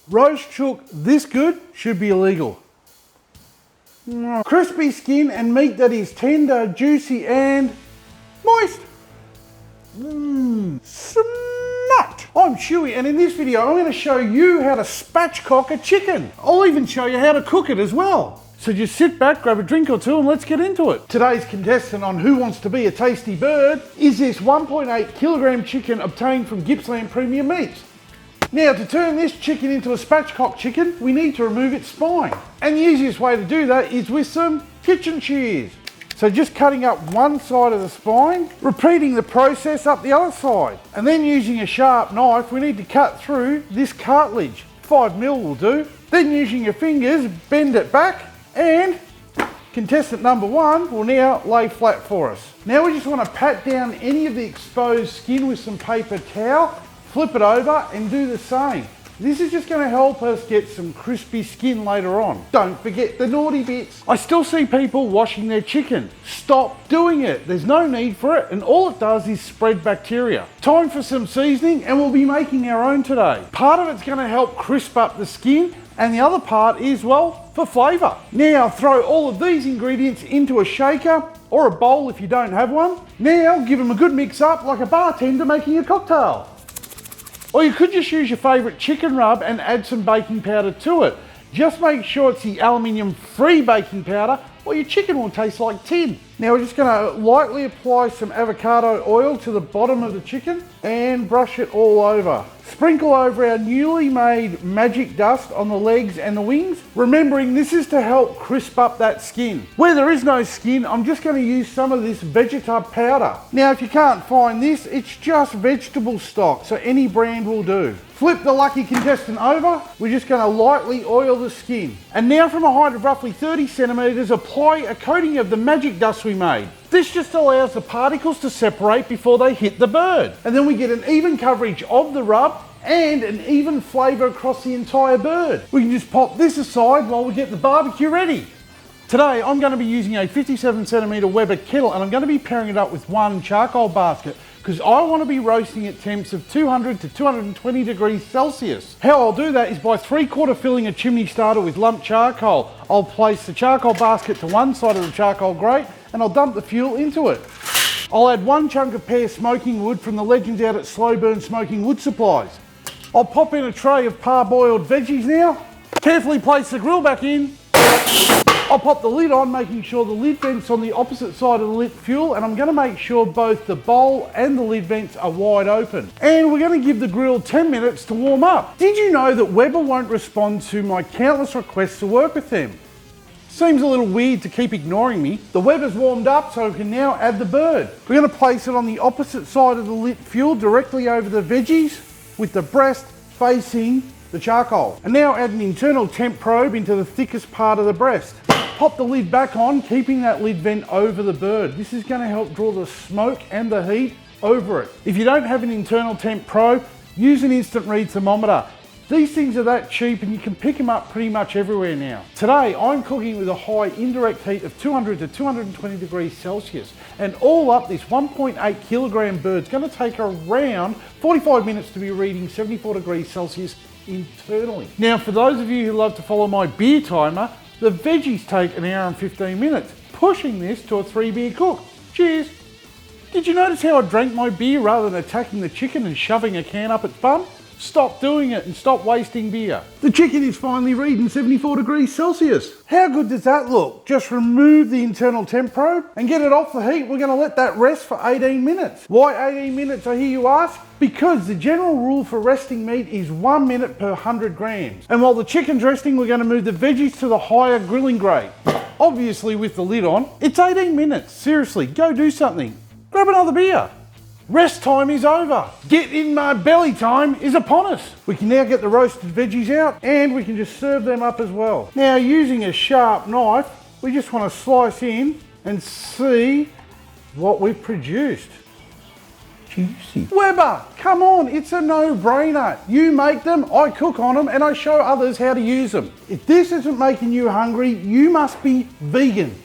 Roast chook this good should be illegal. Crispy skin and meat that is tender, juicy and moist. Snot! I'm Schuey, and in this video I'm going to show you how to spatchcock a chicken. I'll even show you how to cook it as well. So just sit back, grab a drink or two and let's get into it. Today's contestant on Who Wants to Be a Tasty Bird is this 1.8 kilogram chicken obtained from Gippsland Premium Meats. Now, to turn this chicken into a spatchcock chicken, we need to remove its spine. And the easiest way to do that is with some kitchen shears. So just cutting up one side of the spine, repeating the process up the other side. And then using a sharp knife, we need to cut through this cartilage. 5mm will do. Then using your fingers, bend it back, and contestant number one will now lay flat for us. Now we just want to pat down any of the exposed skin with some paper towel, flip it over and do the same. This is just going to help us get some crispy skin later on. Don't forget the naughty bits. I still see people washing their chicken. Stop doing it. There's no need for it, and all it does is spread bacteria. Time for some seasoning, and we'll be making our own today. Part of it's going to help crisp up the skin, and the other part is, well, for flavour. Now throw all of these ingredients into a shaker or a bowl if you don't have one. Now give them a good mix up like a bartender making a cocktail. Or you could just use your favourite chicken rub and add some baking powder to it. Just make sure it's the aluminium free baking powder or your chicken will taste like tin. Now we're just going to lightly apply some avocado oil to the bottom of the chicken and brush it all over. Sprinkle over our newly made magic dust on the legs and the wings, remembering this is to help crisp up that skin. Where there is no skin, I'm just going to use some of this Vegetub powder. Now if you can't find this, it's just vegetable stock, so any brand will do. Flip the lucky contestant over, we're just going to lightly oil the skin. And now from a height of roughly 30 centimetres, apply a coating of the magic dust we made. This just allows the particles to separate before they hit the bird. And then we get an even coverage of the rub and an even flavour across the entire bird. We can just pop this aside while we get the barbecue ready. Today I'm going to be using a 57cm Weber kettle, and I'm going to be pairing it up with one charcoal basket because I want to be roasting at temps of 200 to 220 degrees Celsius. How I'll do that is by 3/4 filling a chimney starter with lumped charcoal. I'll place the charcoal basket to one side of the charcoal grate and I'll dump the fuel into it. I'll add one chunk of pear smoking wood from the legends out at Slow Burn Smoking Wood Supplies. I'll pop in a tray of parboiled veggies now. Carefully place the grill back in. I'll pop the lid on, making sure the lid vent's on the opposite side of the lit fuel, and I'm going to make sure both the bowl and the lid vents are wide open. And we're going to give the grill 10 minutes to warm up. Did you know that Weber won't respond to my countless requests to work with them? Seems a little weird to keep ignoring me. The Weber's warmed up, so we can now add the bird. We're going to place it on the opposite side of the lit fuel, directly over the veggies, with the breast facing the charcoal. And now add an internal temp probe into the thickest part of the breast. Pop the lid back on, keeping that lid vent over the bird. This is going to help draw the smoke and the heat over it. If you don't have an internal temp probe, use an instant read thermometer. These things are that cheap and you can pick them up pretty much everywhere now. Today I'm cooking with a high indirect heat of 200 to 220 degrees Celsius, and all up this 1.8 kilogram bird's going to take around 45 minutes to be reading 74 degrees Celsius internally. Now for those of you who love to follow my beer timer, the veggies take an hour and 15 minutes, pushing this to a 3-beer cook. Cheers! Did you notice how I drank my beer rather than attacking the chicken and shoving a can up its bum? Stop doing it and stop wasting beer. The chicken is finally reading 74 degrees Celsius. How good does that look? Just remove the internal temp probe and get it off the heat. We're going to let that rest for 18 minutes. Why 18 minutes, I hear you ask? Because the general rule for resting meat is 1 minute per 100 grams. And while the chicken's resting, we're going to move the veggies to the higher grilling grate. Obviously with the lid on. It's 18 minutes. Seriously, go do something. Grab another beer. Rest time is over. Get in my belly time is upon us. We can now get the roasted veggies out and we can just serve them up as well. Now using a sharp knife, we just want to slice in and see what we've produced. Juicy. Weber, come on, it's a no-brainer. You make them, I cook on them, and I show others how to use them. If this isn't making you hungry, you must be vegan.